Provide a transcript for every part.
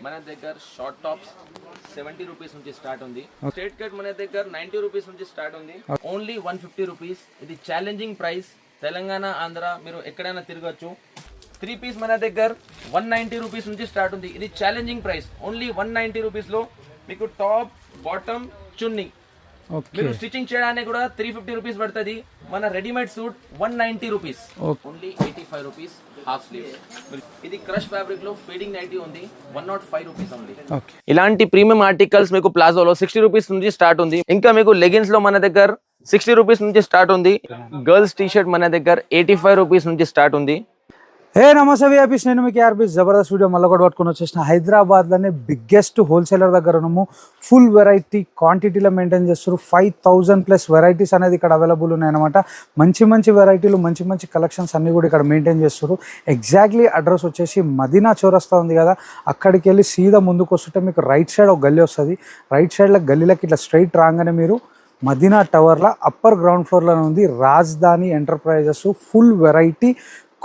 మన దగ్గర short tops 70 rupees నుంచి స్టార్ట్ ఉంది. స్ట్రైట్ కట్ మన దగ్గర 90 రూపీస్ నుంచి స్టార్ట్ ఉంది. Only 150 rupees. ఇది ఛాలెంజింగ్ ప్రైస్. తెలంగాణ, ఆంధ్ర మీరు ఎక్కడైనా తిరగచ్చు. 3 పీస్ మన దగ్గర 190 రూపీస్ నుంచి స్టార్ట్ ఉంది. ఇది ఛాలెంజింగ్ ప్రైస్. ఓన్లీ 190 రూపీస్ లో మీకు టాప్, బాటమ్, చున్నీ. మీరు స్టిచింగ్ చేయడానికి కూడా 350 రూపీస్ పడుతుంది. మన readymade suit 190 rupees. Only 85 rupees half slew. ఇది క్రష్ ఫ్యాబ్రిక్ లో ఫీడింగ్ నైటీ ఉంది. 105 రూపీస్ ఓన్లీ. ఇలాంటి ప్రీమియం ఆర్టికల్స్ మీకు ప్లాజోలో 60 రూపీస్ నుంచి స్టార్ట్ ఉంది. ఇంకా మీకు లెగిన్స్ లో మన దగ్గర 60 రూపీస్ నుంచి స్టార్ట్ ఉంది. గర్ల్స్ టీ షర్ట్ మన దగ్గర 85 రూపీస్ నుంచి స్టార్ట్ ఉంది. హే నమస్తే వ్యాపీస్, నేను మీకు ఆర్పీస్ జబర్దస్త్ వీడియో మళ్ళీ కూడా పట్టుకొని వచ్చేసిన. హైదరాబాద్లోనే బిగ్గెస్ట్ హోల్సేలర్ దగ్గర ఉన్నాము. ఫుల్ వెరైటీ క్వాంటిటీలో మెయింటైన్ చేస్తారు. 5000+ వెరైటీస్ అనేది ఇక్కడ అవైలబుల్ ఉన్నాయన్నమాట. మంచి మంచి వెరైటీలు, మంచి మంచి కలెక్షన్స్ అన్నీ కూడా ఇక్కడ మెయింటైన్ చేస్తారు. ఎగ్జాక్ట్లీ అడ్రస్ వచ్చేసి మదీనా చౌరస్తా ఉంది కదా, అక్కడికి వెళ్ళి సీదా ముందుకు వస్తుంటే మీకు రైట్ సైడ్ ఒక గల్లీ వస్తుంది. రైట్ సైడ్లో గల్లీలోకి ఇట్లా స్ట్రైట్ రాగానే మీరు మదీనా టవర్లో అప్పర్ గ్రౌండ్ ఫ్లోర్లో ఉంది రాజధాని ఎంటర్ప్రైజెస్. ఫుల్ వెరైటీ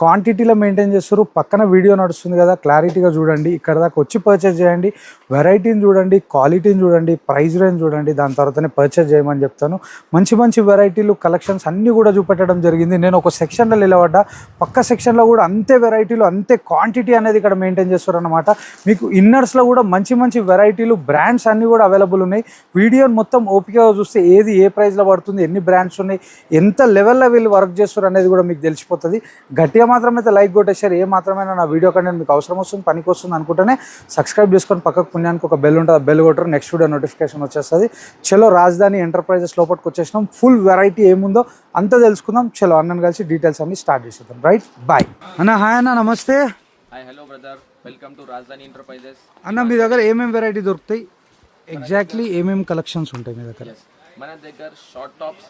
క్వాంటిటీలో మెయింటైన్ చేస్తారు. పక్కన వీడియో నడుస్తుంది కదా, క్లారిటీగా చూడండి. ఇక్కడ దాకా వచ్చి పర్చేజ్ చేయండి. వెరైటీని చూడండి, క్వాలిటీని చూడండి, ప్రైస్ రేంజ్ చూడండి, దాని తర్వాతనే పర్చేజ్ చేయమని చెప్తాను. మంచి మంచి వెరైటీలు, కలెక్షన్స్ అన్నీ కూడా చూపెట్టడం జరిగింది. నేను ఒక సెక్షన్లో నిలబడ్డా, పక్క సెక్షన్లో కూడా అంతే వెరైటీలు, అంతే క్వాంటిటీ అనేది ఇక్కడ మెయింటైన్ చేస్తారు అనమాట. మీకు ఇన్నర్స్లో కూడా మంచి మంచి వెరైటీలు, బ్రాండ్స్ అన్నీ కూడా అవైలబుల్ ఉన్నాయి. వీడియోని మొత్తం ఓపికగా చూస్తే ఏది ఏ ప్రైస్లో పడుతుంది, ఎన్ని బ్రాండ్స్ ఉన్నాయి, ఎంత లెవెల్లో వీళ్ళు వర్క్ చేస్తారు అనేది కూడా మీకు తెలిసిపోతుంది. గట్టిగా మాత్రమైతే లైక్ కొట్టేసారు. ఏ మాత్రమైనా నా వీడియో కంటెంట్ మీకు అవసరం వస్తుంది, పనికి వస్తుంది అనుకుంటేనే సబ్స్క్రైబ్ చేసుకొని పక్కకు పుణ్యానికి ఒక బెల్ ఉంటుంది, బెల్ కొట్టరు, నెక్స్ట్ వీడియో నోటిఫికేషన్ వచ్చేస్తుంది. చలో రాజధాని ఎంటర్ప్రైజెస్ లోపలికి వచ్చేసినాం. ఫుల్ వెరైటీ ఏముందో అంతా తెలుసుకుందాం. చలో అన్నను కలిసి డీటెయిల్స్ అన్ని స్టార్ట్ చేసేద్దాం. రైట్, బాయ్ అన్న. హాయ్ అన్న, నమస్తే. Hi, hello brother, welcome to రాజధాని ఎంటర్ప్రైజెస్. అన్న మీ దగ్గర ఏమేమి వెరైటీ దొరుకుతాయి, ఎగ్జాక్ట్లీ ఏమేమి కలెక్షన్స్ ఉంటాయి మీ దగ్గర? మన దగ్గర షార్ట్ టాప్స్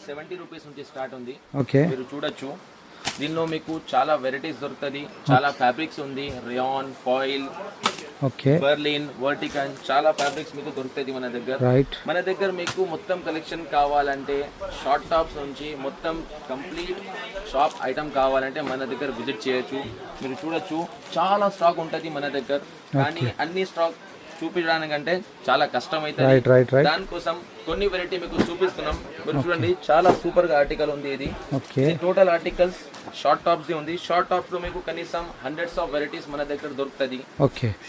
70 రూపీస్ నుంచి స్టార్ట్ ఉంది. ఓకే, మీరు చూడొచ్చు. దీనిలో మీకు చాలా వెరైటీస్ దొరుకుతుంది. చాలా ఫ్యాబ్రిక్స్ ఉంది. రియాన్, ఫాయిల్, ఓకే, బర్లిన్, వర్టికన్, చాలా ఫ్యాబ్రిక్స్ మీకు దొరుకుతుంది మన దగ్గర. రైట్. మన దగ్గర మీకు మొత్తం కలెక్షన్ కావాలంటే, షార్ట్ టాప్స్ నుంచి మొత్తం కంప్లీట్ షాప్ ఐటమ్ కావాలంటే మన దగ్గర విజిట్ చేయొచ్చు. మీరు చూడొచ్చు, చాలా స్టాక్ ఉంటుంది మన దగ్గర. కానీ అన్ని స్టాక్ చూపించడానికంటే చాలా కష్టం అవుతుంది. దానికోసం కొన్ని వెరైటీ మీకు చూపిస్తున్నాం. మీరు చూడండి, చాలా సూపర్ గా ఆర్టికల్ ఉంది. ఇది టోటల్ ఆర్టికల్స్ షార్ట్ టాప్స్ ఉంది. షార్ట్ టాప్స్ లో మీకు కనీసం హండ్రెడ్స్ ఆఫ్ వెరైటీస్ మన దగ్గర దొరుకుతుంది.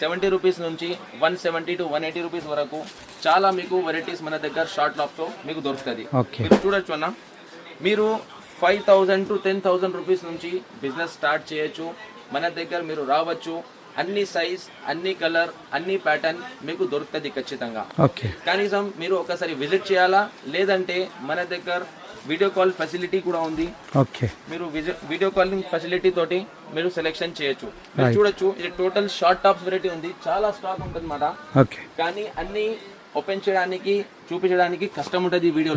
70 రూపీస్ నుంచి 170 to 180 రూపీస్ వరకు చాలా మీకు వెరైటీస్ మన దగ్గర షార్ట్ టాప్స్ లో మీకు దొరుకుతుంది. మీరు చూడొచ్చు అన్న, మీరు 5000 to 10,000 రూపీస్ నుంచి బిజినెస్ స్టార్ట్ చేయొచ్చు. మన దగ్గర మీరు రావచ్చు. అన్ని సైజ్, అన్ని కలర్, అన్ని ప్యాటర్న్ మీకు దొరుకుతుంది ఖచ్చితంగా. కనీసం మీరు ఒకసారి విజిట్ చేయాలా, లేదంటే మన దగ్గర వీడియో కాల్ ఫెసిలిటీ కూడా ఉంది. మీరు వీడియో కాలింగ్ ఫెసిలిటీ తోటి మీరు సెలెక్షన్ చేయొచ్చు. మీరు చూడొచ్చు, ఇది టోటల్ షార్ట్ టాప్స్ వెరైటీ ఉంది. చాలా స్టాక్ ఉంటుంది అన్నమాట. కానీ అన్ని ఓపెన్ చేయడానికి, చూపించడానికి కష్టం ఉంటుంది వీడియోలో.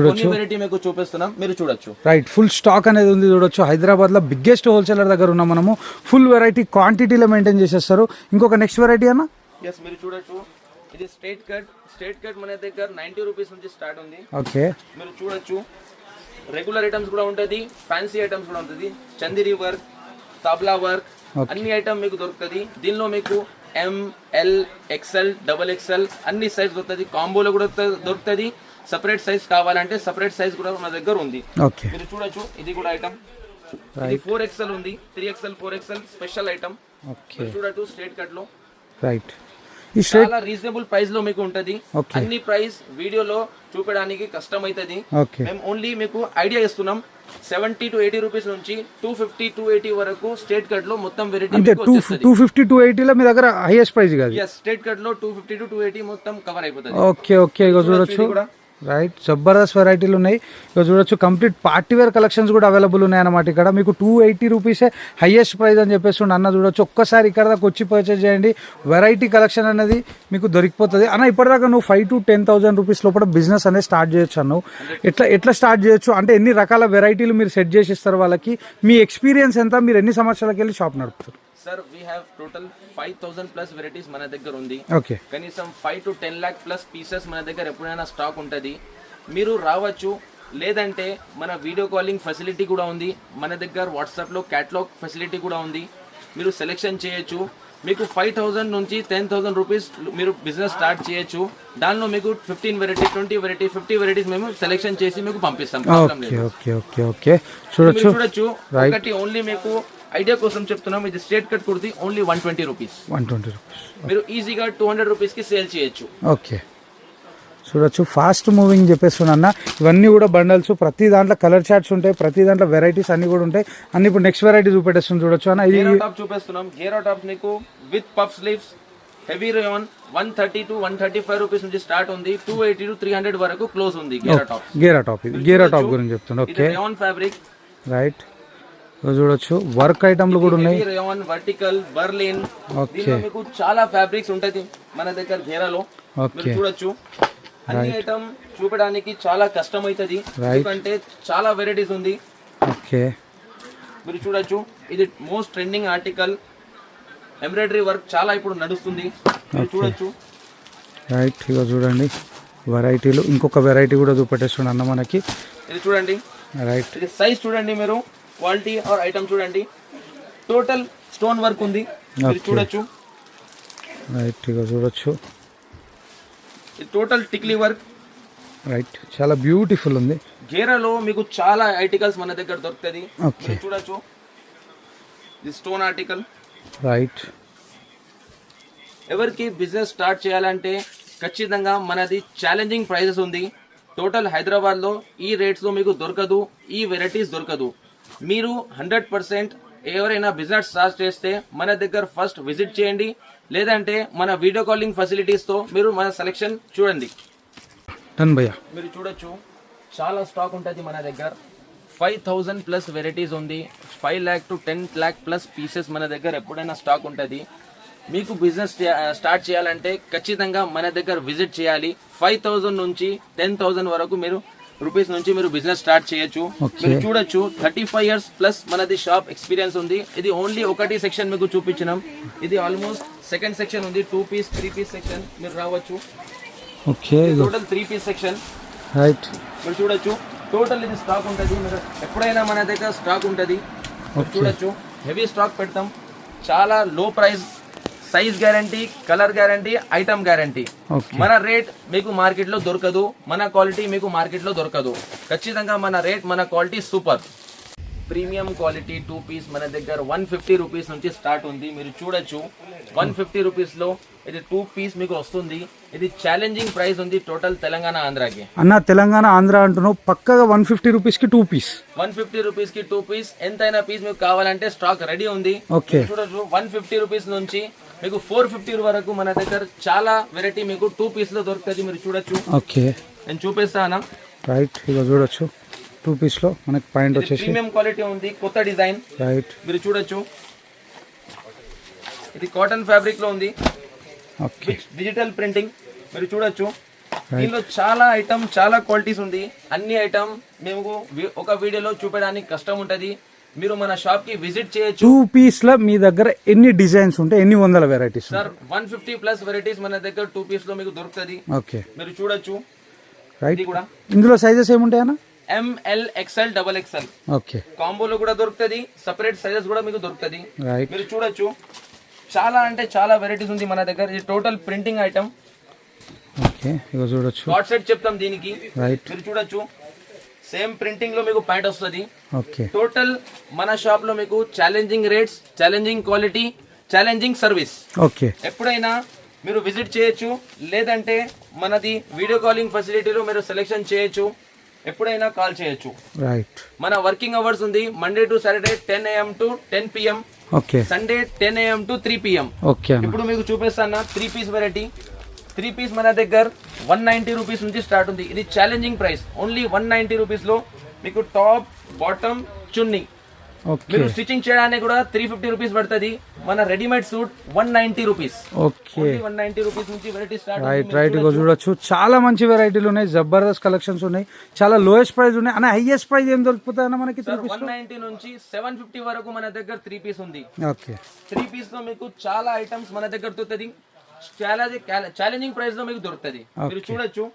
కొన్ని వెరైటీ మీకు చూపిస్తున్నాం, మీరు చూడొచ్చు. రైట్, ఫుల్ స్టాక్ అనేది ఉంది చూడొచ్చు. హైదరాబాద్ లో బిగ్గెస్ట్ హోల్సేలర్ దగ్గర ఉన్నాం మనము. ఫుల్ వెరైటీ క్వాంటిటీలో మెయింటైన్ చేసేస్తారు. ఇంకొక నెక్స్ట్ వెరైటీ అన్న, ఎస్ మీరు చూడొచ్చు, ఇది స్ట్రైట్ కట్. స్ట్రైట్ కట్ మన దగ్గర 90 రూపీస్ నుంచి స్టార్ట్ ఉంది. ఓకే, మీరు చూడొచ్చు. రెగ్యులర్ ఐటమ్స్ కూడా ఉంటుంది, ఫ్యాన్సీ ఐటమ్స్ కూడా ఉంటుంది. చందేరి వర్క్, తాబ్లా వర్క్, అన్ని ఐటమ్ మీకు దొరుకుతుంది. దీనిలో మీకు ML, XL, XXL అన్ని సైజ్ దొరుకుతుంది. కాంబోలో కూడా దొరుకుతుంది. సెపరేట్ సైజ్ కావాలంటే సెపరేట్ సైజ్ కూడా మన దగ్గర ఉంది. మీరు చూడొచ్చు, ఇది కూడా ఐటమ్. ఇది 4XL ఉంది, 3XL, 4XL స్పెషల్ ఐటమ్. చూడొచ్చు, స్ట్రైట్ కట్ లో. రైట్, చాలా రీజనబుల్ ప్రైస్ లో మీకు ఉంటది. అన్ని ప్రైస్ వీడియోలో చూపడానికి కష్టం అవుతుంది. మేము ఓన్లీ మీకు ఐడియా ఇస్తున్నాం. 70 to 80 రూపీస్ నుంచి 250 to 280 వరకు స్ట్రైట్ కట్ లో మొత్తం వెరైటీ 250 to 280 లో మీ దగ్గర హైయెస్ట్ ప్రైస్ కాదు. స్ట్రైట్ కట్ లో 250 to 280 మొత్తం కవర్ అయిపోతుంది. ఓకే, ఇగో చూడొచ్చు. రైట్, జబర్దస్త్ వెరైటీలు ఉన్నాయి. ఇక చూడొచ్చు, కంప్లీట్ పార్టీ వేర్ కలెక్షన్స్ కూడా అవైలబుల్ ఉన్నాయన్నమాట. ఇక్కడ మీకు 280 రూపీసే హైయెస్ట్ ప్రైస్ అని చెప్పేసి అన్న చూడొచ్చు. ఒక్కసారి ఇక్కడ దాకా వచ్చి పర్చేజ్ చేయండి. వెరైటీ కలెక్షన్ అనేది మీకు దొరికిపోతుంది. అన్న ఇప్పటిదాకా నువ్వు 5 to 10,000 రూపీస్ లోపల బిజినెస్ అనేది స్టార్ట్ చేయొచ్చు అన్నావు. ఎట్లా స్టార్ట్ చేయొచ్చు అంటే ఎన్ని రకాల వెరైటీలు మీరు సెట్ చేసి ఇస్తారు వాళ్ళకి? మీ ఎక్స్పీరియన్స్ ఎంత? మీరు ఎన్ని సంవత్సరాలకి వెళ్ళి షాప్ నడుపుతారు? Sir, we have total 5,000+ varieties మన దగ్గర ఉంది. కనీసం 5 to 10 lakh+ పీసెస్ మన దగ్గర ఎప్పుడైనా స్టాక్ ఉంటుంది. మీరు రావచ్చు. లేదంటే మన వీడియో కాలింగ్ ఫెసిలిటీ కూడా ఉంది మన దగ్గర. వాట్సాప్లో క్యాటలాగ్ ఫెసిలిటీ కూడా ఉంది. మీరు సెలెక్షన్ చేయొచ్చు. మీకు 5,000 నుంచి 10,000 రూపీస్ మీరు బిజినెస్ స్టార్ట్ చేయొచ్చు. దానిలో మీకు 15 వెరైటీ, 20 వెరైటీ, 50 వెరైటీస్ మేము సెలెక్షన్ చేసి మీకు పంపిస్తాం. ఓకే చూడొచ్చు. ఒకటి ఓన్లీ మీకు ఐడియా కోసం చెప్తున్నాం, ఇది straight cut kurti only 120 rupees. మీరు ఈజీగా 200 రూపీస్ కి సేల్ చేయొచ్చు. ఓకే చూడొచ్చు, ఫాస్ట్ మూవింగ్ చెప్పేస్తున్నా. ఇవన్నీ కూడా బండల్స్, ప్రతి దాంట్లో కలర్ చార్ట్స్ ఉంటాయి, ప్రతి దాంట్లో వెరైటీస్ అన్ని కూడా ఉంటాయి. అన్ని ఇప్పుడు నెక్స్ట్ వెరైటీ చూపెట్టేస్తుంది చూడొచ్చు అన్న. ఇది టాప్ చూపిస్తున్నాం. గేరా టాప్ మీకు with puff sleeves, heavy rayon 130 to 135 rupees నుంచి స్టార్ట్ ఉంది. 280 to 300 వరకు క్లోజ్ ఉంది గేరా టాప్. ఇది గేరా టాప్ గురించి చెప్తున్నా. ఓకే రేయాన్ ఫ్యాబ్రిక్ రైట్ చూడొచ్చు. వర్క్ ఐటమ్లు కూడా ఉన్నాయి. రేయాన్, వర్టికల్, బర్లిన్, దీనిలో మీకు చాలా ఫ్యాబ్రిక్స్ ఉంటాయి మన దగ్గర గేరాలో. మీరు చూడొచ్చు. అన్ని ఐటమ్ చూపడానికి చాలా కష్టం అవుతుంది, ఎందుకంటే చాలా వెరైటీస్ ఉంది. ఓకే మీరు చూడొచ్చు. ఇది most trending article. Embroidery work చాలా ఇప్పుడు నడుస్తుంది. మీరు చూడొచ్చు. రైట్ ఇక చూడండి వెరైటీలు. ఇంకొక వెరైటీ కూడా చూపెట్టేస్తుంది అన్న మనకి. ఇది చూడండి. రైట్ ఇది సైజ్ చూడండి, మీరు క్వాలిటీ ఆర్ ఐటమ్ చూడండి. టోటల్ స్టోన్ వర్క్ ఉంది. మీరు చూడొచ్చు. రైట్ ఇక చూడొచ్చు. ఇది టోటల్ టిక్లీ వర్క్. రైట్ చాలా బ్యూటిఫుల్ ఉంది. గేరాలో మీకు చాలా ఆర్టికల్స్ మన దగ్గర దొరుకుతుంది. మీరు చూడొచ్చు. ఇది స్టోన్ ఆర్టికల్. రైట్ ఎవరికి బిజినెస్ స్టార్ట్ చేయాలంటే ఖచ్చితంగా మనది ఛాలెంజింగ్ ప్రైజెస్ ఉంది. టోటల్ హైదరాబాద్లో ఈ రేట్స్లో మీకు దొరకదు, ఈ వెరైటీస్ దొరకదు. మీరు 100% ఎవరైనా బిజినెస్ స్టార్ట్ చేస్తే మన దగ్గర ఫస్ట్ విజిట్ చేయండి, లేదంటే మన వీడియో కాలింగ్ ఫెసిలిటీస్తో మీరు మన సెలెక్షన్ చూడండి. మీరు చూడొచ్చు. చాలా స్టాక్ ఉంటుంది మన దగ్గర. 5,000 ప్లస్ వెరైటీస్ ఉంది. 5 lakh to 10 lakh plus pieces మన దగ్గర ఎప్పుడైనా స్టాక్ ఉంటుంది. మీకు బిజినెస్ స్టార్ట్ చేయాలంటే ఖచ్చితంగా మన దగ్గర విజిట్ చేయాలి. 5,000 నుంచి 10,000 వరకు మీరు రూపీస్ నుంచి మీరు బిజినెస్ స్టార్ట్ చేయొచ్చు. మీరు చూడొచ్చు. 35 years ప్లస్ మనది షాప్ ఎక్స్పీరియన్స్ ఉంది. ఇది ఓన్లీ ఒకటి సెక్షన్ మీకు చూపించినాం. ఇది ఆల్మోస్ట్ సెకండ్ సెక్షన్ ఉంది. 2 piece 3 piece సెక్షన్ మీరు రావచ్చు. Okay total 3 piece section. Right మీరు చూడొచ్చు. టోటల్ ఇది స్టాక్ ఉంటుంది. మీరు ఎప్పుడైనా మన దగ్గర స్టాక్ ఉంటుంది. చూడొచ్చు. హెవీ స్టాక్ పెడతాం. చాలా లో price, size guarantee, colour guarantee, item guarantee. మన రేట్ మీకు మార్కెట్ లో దొరకదు, మన క్వాలిటీ మీకు మార్కెట్ లో దొరకదు. ఖచ్చితంగా మన రేట్, మన quality super. Premium quality 2 piece మన దగ్గర 150 రూపీస్ నుంచి స్టార్ట్ ఉంది. మీరు చూడొచ్చు. 150 రూపీస్ లో ఇది 2 piece మీకు వస్తుంది. ఇది ఛాలెంజింగ్ ప్రైస్ ఉంది టోటల్ తెలంగాణ ఆంధ్రాకి. అన్న తెలంగాణ ఆంధ్ర అంటున్నావు, పక్కగా 150 రూపీస్ కి 2 piece. 150 రూపీస్ కి 2 piece. ఎంతైనా పీస్ మీకు కావాలంటే స్టాక్ రెడీ ఉంది. చూడొచ్చు. 150 రూపీస్ నుంచి మీకు 450 వరకు మన దగ్గర చాలా వెరైటీ మీకు 2 piece లో దొరుకుతుంది. మీరు చూడొచ్చు. ఓకే నేను చూపిస్తాను. రైట్ ఇక చూడొచ్చు. 2 piece లో మనకి పాయింట్ వచ్చేసి ప్రీమియం క్వాలిటీ ఉంది. కొత్త డిజైన్. రైట్ మీరు చూడొచ్చు. ఇది కాటన్ ఫ్యాబ్రిక్ లో ఉంది. Okay digital printing. మీరు చూడొచ్చు. దీనిలో చాలా ఐటమ్, చాలా క్వాలిటీస్ ఉంది. అన్ని ఐటమ్ మేము ఒక వీడియోలో చూపడానికి కష్టం ఉంటది. మీరు మన షాప్ కి విజిట్ చేయొచ్చు. 2 piece లో మీ దగ్గర ఎన్ని డిజైన్స్ ఉంటాయి, ఎన్ని వందల వెరైటీస్? సార్ 150 ప్లస్ వెరైటీస్ మన దగ్గర 2 piece లో మీకు దొరుకుతుంది. ఓకే మీరు చూడొచ్చు. రైట్ కూడా ఇందులో సైజెస్ ఏముంటాయన్నా? ML, XL, XXL. ఓకే కాంబోలో కూడా దొరుకుతుంది. సెపరేట్ సైజెస్ కూడా మీకు దొరుకుతుంది. రైట్ మీరు చూడొచ్చు. చాలా అంటే చాలా వెరైటీస్ ఉంది మన దగ్గర. ఇది టోటల్ ప్రింటింగ్ ఐటమ్. ఓకే ఇక చూడొచ్చు. షార్ట్ సెట్ చెప్తాం దీనికి. రైట్ మీరు చూడొచ్చు. సేమ్ ప్రింటింగ్ లో మీకు ప్యాంట్ వస్తుంది. ఓకే టోటల్ మన షాప్ లో మీకు challenging rates, challenging quality, challenging service. Okay ఎప్పుడైనా మీరు విజిట్ చేయొచ్చు, లేదంటే మనది వీడియో కాలింగ్ ఫెసిలిటీలో మీరు సెలెక్షన్ చేయొచ్చు. ఎప్పుడైనా కాల్ చేయొచ్చు. రైట్ మన వర్కింగ్ అవర్స్ ఉంది. Monday to Saturday 10 AM to 10 PM. Okay Sunday 10 AM to 3 PM. Okay ఇప్పుడు మీకు చూపిస్తాను 3 piece వెరైటీ. 3 piece మన దగ్గర 190 రూపీస్ నుంచి స్టార్ట్ ఉంది. ఇది ఛాలెంజింగ్ ప్రైస్. ఓన్లీ 190 రూపీస్ లో మీకు టాప్, బాటమ్, చున్నీ. ఓకే మీరు స్టిచింగ్ చేయడానికి కూడా 350 రూపీస్ పడుతుంది. మన readymade suit 190 rupees. Okay 190 rupees నుంచి వెరైటీ స్టార్ట్. రైట్ రైట్ ఇక చూడొచ్చు. చాలా మంచి వెరైటీలు ఉన్నాయి, జబర్దస్త్ కలెక్షన్స్ ఉన్నాయి, చాలా లోయెస్ట్ ప్రైస్ ఉన్నాయి. అన్న హైయెస్ట్ ప్రైస్ ఏం దొరుకుతాయన్న మనకి? 190 నుంచి 750 వరకు మన దగ్గర 3 piece ఉంది. ఓకే 3 piece లో మీకు చాలా ఐటమ్స్ మన దగ్గర దొరుకుతుంది. ఛాలెంజింగ్ ప్రైస్ లో మీకు దొరుకుతుంది. మీరు చూడొచ్చు.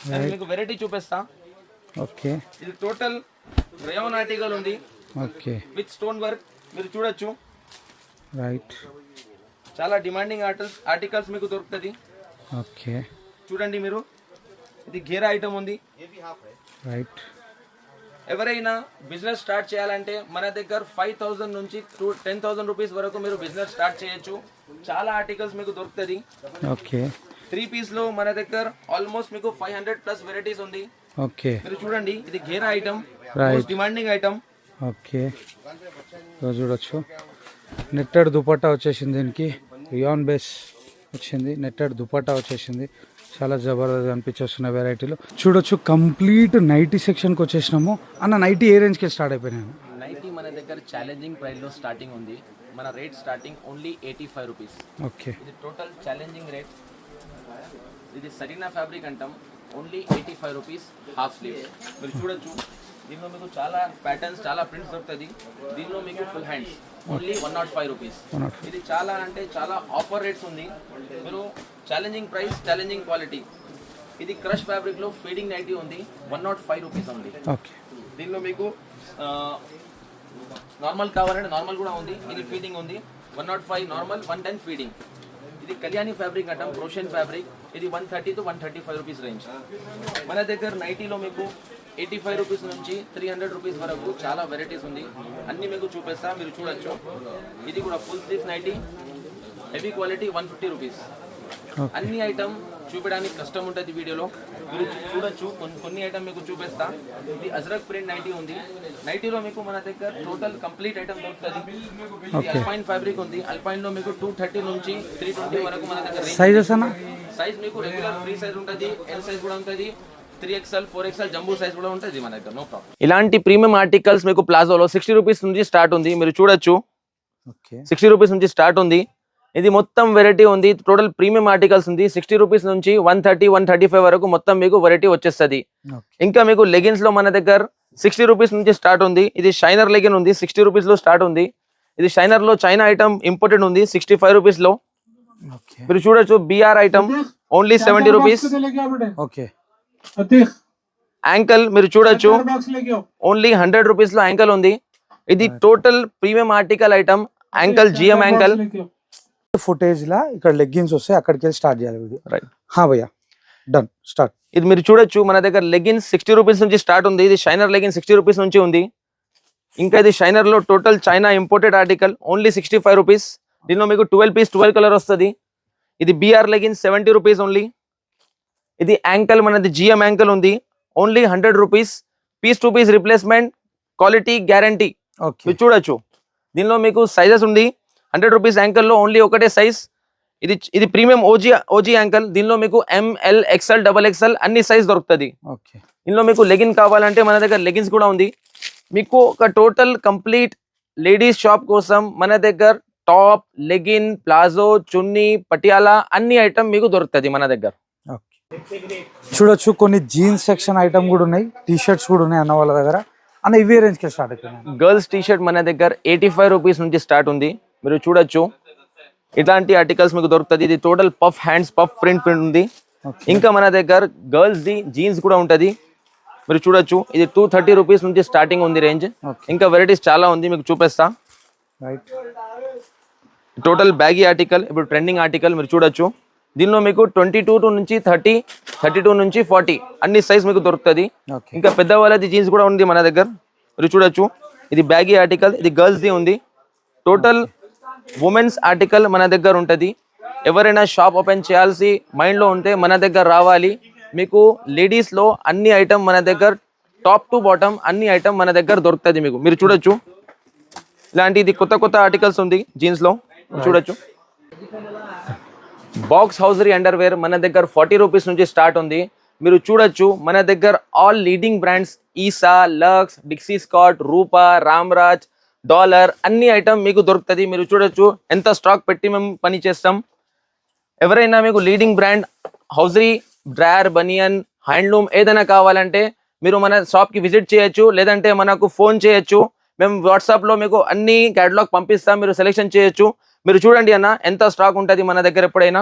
నేను మీకు వెరైటీ చూపిస్తా. ఓకే ఇది టోటల్ రేయాన్ ఆర్టికల్ ఉంది. Okay with stone work. మీరు చూడొచ్చు. రైట్ చాలా డిమాండింగ్ ఆర్టికల్స్ మీకు దొరుకుతుంది. ఓకే చూడండి మీరు, ఇది ఘేరా ఐటమ్ ఉంది. రైట్. ఎవరైనా బిజినెస్ స్టార్ట్ చేయాలంటే మన దగ్గర 5,000 నుంచి 10,000 రూపీస్ వరకు మీరు బిజినెస్ స్టార్ట్ చేయొచ్చు. చాలా ఆర్టికల్స్ మీకు దొరుకుతుంది. ఓకే. 3 పీస్ లో మన దగ్గర ఆల్మోస్ట్ మీకు 500+ వెరైటీస్ ఉంది. ఓకే. మీరు చూడండి, ఇది ఘేరా item, right. Demanding item. Okay, చూడొచ్చు. నెట్టెడ్ దుపట్టా వచ్చేసింది, దీనికి రియాన్ బేస్ వచ్చింది, నెట్టెడ్ దుపట్టా వచ్చేసింది. చాలా జబర్దస్త్ అనిపించేస్తున్న వెరైటీలు చూడొచ్చు. కంప్లీట్ నైటీ సెక్షన్కి వచ్చేసినాము. అన్న నైటీ ఏ రేంజ్కి స్టార్ట్ అయిపోయినాయి? నైటీ మన దగ్గర ఛాలెంజింగ్ ప్రైస్ లో స్టార్టింగ్ ఉంది. మన rate starting only 85 rupees. Okay. ఇది టోటల్ ఛాలెంజింగ్ రేట్. ఇది సరీనా ఫ్యాబ్రిక్ అంటాం. Only 85 rupees half slew. మీరు చూడొచ్చు, దీనిలో మీకు చాలా ప్యాటర్న్స్, చాలా ప్రింట్స్ దొరుకుతుంది. దీనిలో మీకు ఫుల్ హ్యాండ్స్ ఓన్లీ 105 రూపీస్. ఇది చాలా అంటే చాలా ఆఫర్ రేట్స్ ఉంది. మీరు ఛాలెంజింగ్ ప్రైస్, ఛాలెంజింగ్ క్వాలిటీ. ఇది క్రష్ ఫ్యాబ్రిక్ లో ఫీడింగ్ నైటీ ఉంది, 105 రూపీస్ ఉంది. ఓకే. దీనిలో మీకు నార్మల్ కావాలంటే నార్మల్ కూడా ఉంది. ఇది ఫీడింగ్ ఉంది, 105 నార్మల్, 110 ఫీడింగ్. ఇది కళ్యాణి ఫ్యాబ్రిక్ అంటాం, క్రోషియన్ ఫ్యాబ్రిక్. ఇది 130 to 135 రూపీస్ రేంజ్. మన దగ్గర నైటీలో మీకు 85 రూపీస్ నుంచి 300 రూపీస్ వరకు చాలా వెరైటీస్ ఉంది. అన్ని మీకు చూపిస్తా, మీరు చూడొచ్చు. ఇది కూడా full sleeve nighty, heavy quality, 150 rupees. అన్ని ఐటమ్ చూపించడానికి కష్టం ఉంటుంది వీడియోలో, మీరు చూడొచ్చు. కొన్ని ఐటమ్ మీకు చూపిస్తా. ఇది అజ్రక్ ప్రింట్ నైటీ ఉంది. నైటీలో మీకు మన దగ్గర టోటల్ కంప్లీట్ ఐటమ్ దొరుకుతుంది. ఇది అల్పైన్ ఫ్యాబ్రిక్ ఉంది. అల్పైన్ లో మీకు 230 నుంచి 320 వరకు మన దగ్గర సైజెస్ అన్న. సైజ్ మీకు రెగ్యులర్ ఫ్రీ సైజ్ ఉంటుంది, ఎల్ సైజ్ కూడా ఉంటుంది, 3XL 4XL జంబూ సైజ్ కూడా ఉంటుంది మన దగ్గర, నో ప్రాబ్లం. ఇలాంటి ప్రీమియం ఆర్టికల్స్ మీకు ప్లాజోలో 60 రూపీస్ నుంచి స్టార్ట్ ఉంది. మీరు చూడొచ్చు, 60 రూపీస్ నుంచి స్టార్ట్ ఉంది. ఇది మొత్తం వెరైటీ ఉంది. టోటల్ ప్రీమియం ఆర్టికల్స్ ఉంది. 60 రూపీస్ నుంచి 130, 135 వరకు మొత్తం మీకు వెరైటీ వచ్చేస్తుంది. ఇంకా మీకు లెగిన్స్ లో మన దగ్గర 60 రూపీస్ నుంచి స్టార్ట్ ఉంది. ఇది షైనర్ లెగిన్ ఉంది, 60 రూపీస్ లో స్టార్ట్ ఉంది. ఇది షైనర్ లో చైనా ఐటమ్ ఇంపోర్టెడ్ ఉంది, 65 రూపీస్ లో. మీరు చూడొచ్చు, BR item only 70 rupees. Okay. Ankle మీరు చూడొచ్చు, ఓన్లీ 100 రూపీస్ లో యాంకల్ ఉంది. ఇది total premium article item, ankle, GM ankle. Footage లా ఇక్కడ లెగ్గిన్స్ వస్తాయి, అక్కడికి వెళ్ళి స్టార్ట్ చేయాలి వీడియో. రైట్. హా భయ్యా, డన్, స్టార్ట్. ఇది మీరు చూడొచ్చు, మన దగ్గర లెగిన్స్ 60 రూపీస్ నుంచి స్టార్ట్ ఉంది. ఇది షైనర్ లెగిన్ 60 రూపీస్ నుంచి ఉంది. ఇంకా ఇది షైనర్ లో total China imported article, only 65 rupees. దీనిలో మీకు 12 పీస్ 12 కలర్ వస్తుంది. ఇది బిఆర్ లెగిన్ 70 రూపీస్ ఓన్లీ. ఇది యాంకల్, మనది జిఎం యాంకల్ ఉంది, only 100 rupees. Piece to piece replacement, quality guarantee. మీరు చూడొచ్చు, దీనిలో మీకు సైజెస్ ఉంది. 100 రూపీస్ యాంకల్ లో ఓన్లీ ఒకటే సైజ్. ఇది ప్రీమియం ఓజీ యాంకల్. దీనిలో మీకు ML, XL, XXL అన్ని సైజ్ దొరుకుతుంది. దీనిలో మీకు లెగిన్ కావాలంటే మన దగ్గర లెగిన్స్ కూడా ఉంది. మీకు ఒక టోటల్ కంప్లీట్ లేడీస్ షాప్ కోసం మన దగ్గర టాప్, లెగిన్, ప్లాజో, చున్నీ, పటియాలా అన్ని ఐటమ్ మీకు దొరుకుతుంది మన దగ్గర. చూడొచ్చు, కొన్ని జీన్స్ సెక్షన్ ఐటమ్ కూడా ఉన్నాయి, టీ షర్ట్స్ కూడా ఉన్నాయి అన్న వాళ్ళ దగ్గర. అన్న ఇవే రేంజ్ కి స్టార్ట్ అవుతుంది. గర్ల్స్ టీ షర్ట్ మన దగ్గర 85 రూపీస్ నుంచి స్టార్ట్ ఉంది. మీరు చూడొచ్చు, ఇట్లాంటి ఆర్టికల్స్ మీకు దొరుకుతుంది. ఇది total puff hands, puff print ఉంది. ఇంకా మన దగ్గర గర్ల్స్ ది జీన్స్ కూడా ఉంటది. మీరు చూడొచ్చు, ఇది 230 రూపీస్ నుంచి స్టార్టింగ్ ఉంది రేంజ్. ఇంకా వెరైటీస్ చాలా ఉంది, మీకు చూపిస్తా. టోటల్ బ్యాగీ ఆర్టికల్, ఇప్పుడు ట్రెండింగ్ ఆర్టికల్. మీరు చూడొచ్చు, దీనిలో మీకు 22 నుంచి 30, 32 నుంచి 40 అన్ని సైజ్ మీకు దొరుకుతుంది. ఇంకా పెద్దవాళ్ళది జీన్స్ కూడా ఉంది మన దగ్గర. మీరు చూడొచ్చు, ఇది బ్యాగీ ఆర్టికల్, ఇది గర్ల్స్ ది ఉంది. టోటల్ ఉమెన్స్ ఆర్టికల్ మన దగ్గర ఉంటుంది. ఎవరైనా షాప్ ఓపెన్ చేయాల్సి మైండ్ లో ఉంటే మన దగ్గర రావాలి. మీకు లేడీస్ లో అన్ని ఐటమ్ మన దగ్గర, టాప్ టు బాటమ్ అన్ని ఐటమ్ మన దగ్గర దొరుకుతుంది మీకు. మీరు చూడొచ్చు, ఇలాంటి ఇది కొత్త ఆర్టికల్స్ ఉంది జీన్స్ లో. చూడొచ్చు, బాక్స్ హౌజరీ అండర్వేర్ మన దగ్గర 40 రూపీస్ నుంచి స్టార్ట్ ఉంది. మీరు చూడొచ్చు, మన దగ్గర ఆల్ లీడింగ్ బ్రాండ్స్, ఈసా, లక్స్, డిక్సీ స్కాట్, రూపా, రామ్రాజ్, డాలర్ అన్ని ఐటమ్ మీకు దొరుకుతుంది. మీరు చూడొచ్చు, ఎంత స్టాక్ పెట్టి మేము పని చేస్తాం. ఎవరైనా మీకు లీడింగ్ బ్రాండ్ హౌజరీ, డ్రాయర్, బనియన్, హ్యాండ్లూమ్ ఏదైనా కావాలంటే మీరు మన షాప్కి విజిట్ చేయొచ్చు, లేదంటే మనకు ఫోన్ చేయొచ్చు. మేము వాట్సాప్లో మీకు అన్ని క్యాటలాగ్ పంపిస్తాం, మీరు సెలెక్షన్ చేయొచ్చు. మీరు చూడండి అన్న, ఎంత స్టాక్ ఉంటుంది మన దగ్గర. ఎప్పుడైనా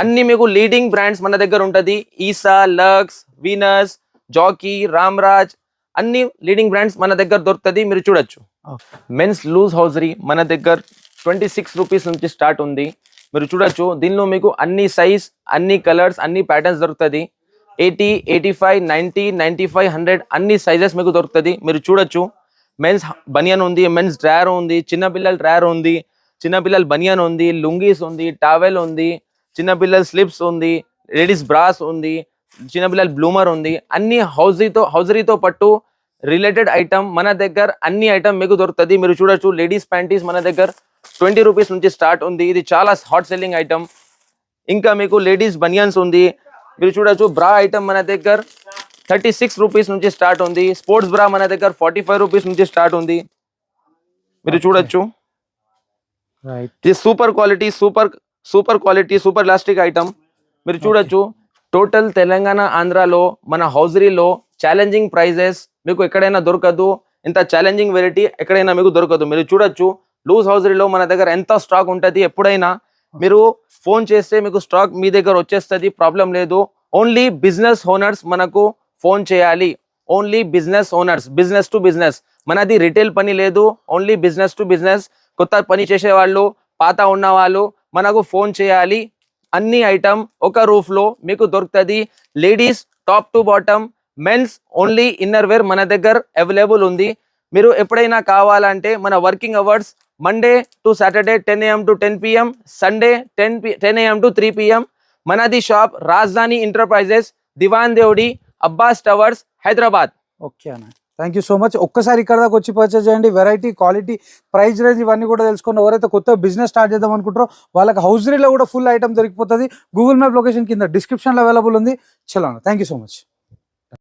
అన్ని మీకు లీడింగ్ బ్రాండ్స్ మన దగ్గర ఉంటుంది. ఈసా, లక్స్, వీనస్, జాకీ, రామ్రాజ్ అన్ని లీడింగ్ బ్రాండ్స్ మన దగ్గర దొరుకుతుంది. మీరు చూడొచ్చు. మెన్స్ లూజ్ హౌజరీ మన దగ్గర 26 రూపీస్ నుంచి స్టార్ట్ ఉంది. మీరు చూడొచ్చు దీనిలో మీకు అన్ని సైజ్ అన్ని కలర్స్ అన్ని ప్యాటర్న్స్ దొరుకుతుంది 80 85 90 95 100 అన్ని సైజెస్ మీకు దొరుకుతుంది మీరు చూడొచ్చు మెన్స్ బనియన్ ఉంది మెన్స్ డ్రాయర్ ఉంది చిన్నపిల్లల డ్రాయర్ ఉంది చిన్నపిల్లల బనియన్ ఉంది లుంగీస్ ఉంది టవెల్ ఉంది చిన్నపిల్లల స్లిప్స్ ఉంది లేడీస్ బ్రాస్ ఉంది చిన్నపిల్లల బ్లూమర్ ఉంది అన్ని హౌజరీతో పట్టు రిలేటెడ్ ఐటమ్ మన దగ్గర అన్ని ఐటమ్ మీకు దొరుకుతుంది మీరు చూడొచ్చు లేడీస్ ప్యాంటీస్ మన దగ్గర 20 రూపీస్ నుంచి స్టార్ట్ ఉంది ఇది చాలా హాట్ సెల్లింగ్ ఐటమ్ ఇంకా మీకు లేడీస్ బనియన్స్ ఉంది మీరు చూడొచ్చు బ్రా ఐటమ్ మన దగ్గర 36 రూపీస్ నుంచి స్టార్ట్ ఉంది స్పోర్ట్స్ బ్రా మన దగ్గర 45 రూపీస్ నుంచి స్టార్ట్ ఉంది మీరు చూడొచ్చు ఇది super quality super elastic item మీరు చూడొచ్చు టోటల్ తెలంగాణ ఆంధ్రాలో మన హౌజరీలో ఛాలెంజింగ్ ప్రైజెస్ మీకు ఎక్కడైనా దొరకదు ఇంత ఛాలెంజింగ్ వెరైటీ ఎక్కడైనా మీకు దొరకదు మీరు చూడొచ్చు లూజ్ హౌజరీలో మన దగ్గర ఎంత స్టాక్ ఉంటుంది ఎప్పుడైనా మీరు ఫోన్ చేస్తే మీకు స్టాక్ మీ దగ్గర వచ్చేస్తుంది ప్రాబ్లం లేదు ఓన్లీ బిజినెస్ ఓనర్స్ మనకు ఫోన్ చేయాలి only business owners business to business మనది రిటైల్ పని లేదు ఓన్లీ బిజినెస్ టు బిజినెస్ కొత్త పని చేసే వాళ్ళు పాత ఉన్న వాళ్ళు మనకు ఫోన్ చేయాలి అన్ని ఐటమ్ ఒక రూఫ్ లో మీకు దొరుకుతుంది ladies top to bottom men's only inner wear మన దగ్గర అవైలబుల్ ఉంది మీరు ఎప్పుడైనా కావాలంటే మన working hours Monday to Saturday 10 AM to 10 PM Sunday 10 AM to 3 PM మనది shop Rajdhani enterprises Diwan Devdi Abbas towers Hyderabad okay అన్న థ్యాంక్ యూ సో మచ్ ఒక్కసారి ఇక్కడ దాకా వచ్చి పర్చేజ్ చేయండి వెరైటీ క్వాలిటీ ప్రైస్ రేంజ్ ఇవన్నీ కూడా తెలుసుకుని ఎవరైతే కొత్త బిజినెస్ స్టార్ట్ చేద్దాం అనుకుంటారో వాళ్ళకి హౌజరీలో కూడా ఫుల్ ఐటమ్ దొరికిపోతుంది గూగుల్ మ్యాప్ లొకేషన్ కింద డిస్క్రిప్షన్లో అవైలబుల్ ఉంది చలో అన్న థ్యాంక్ యూ సో మచ్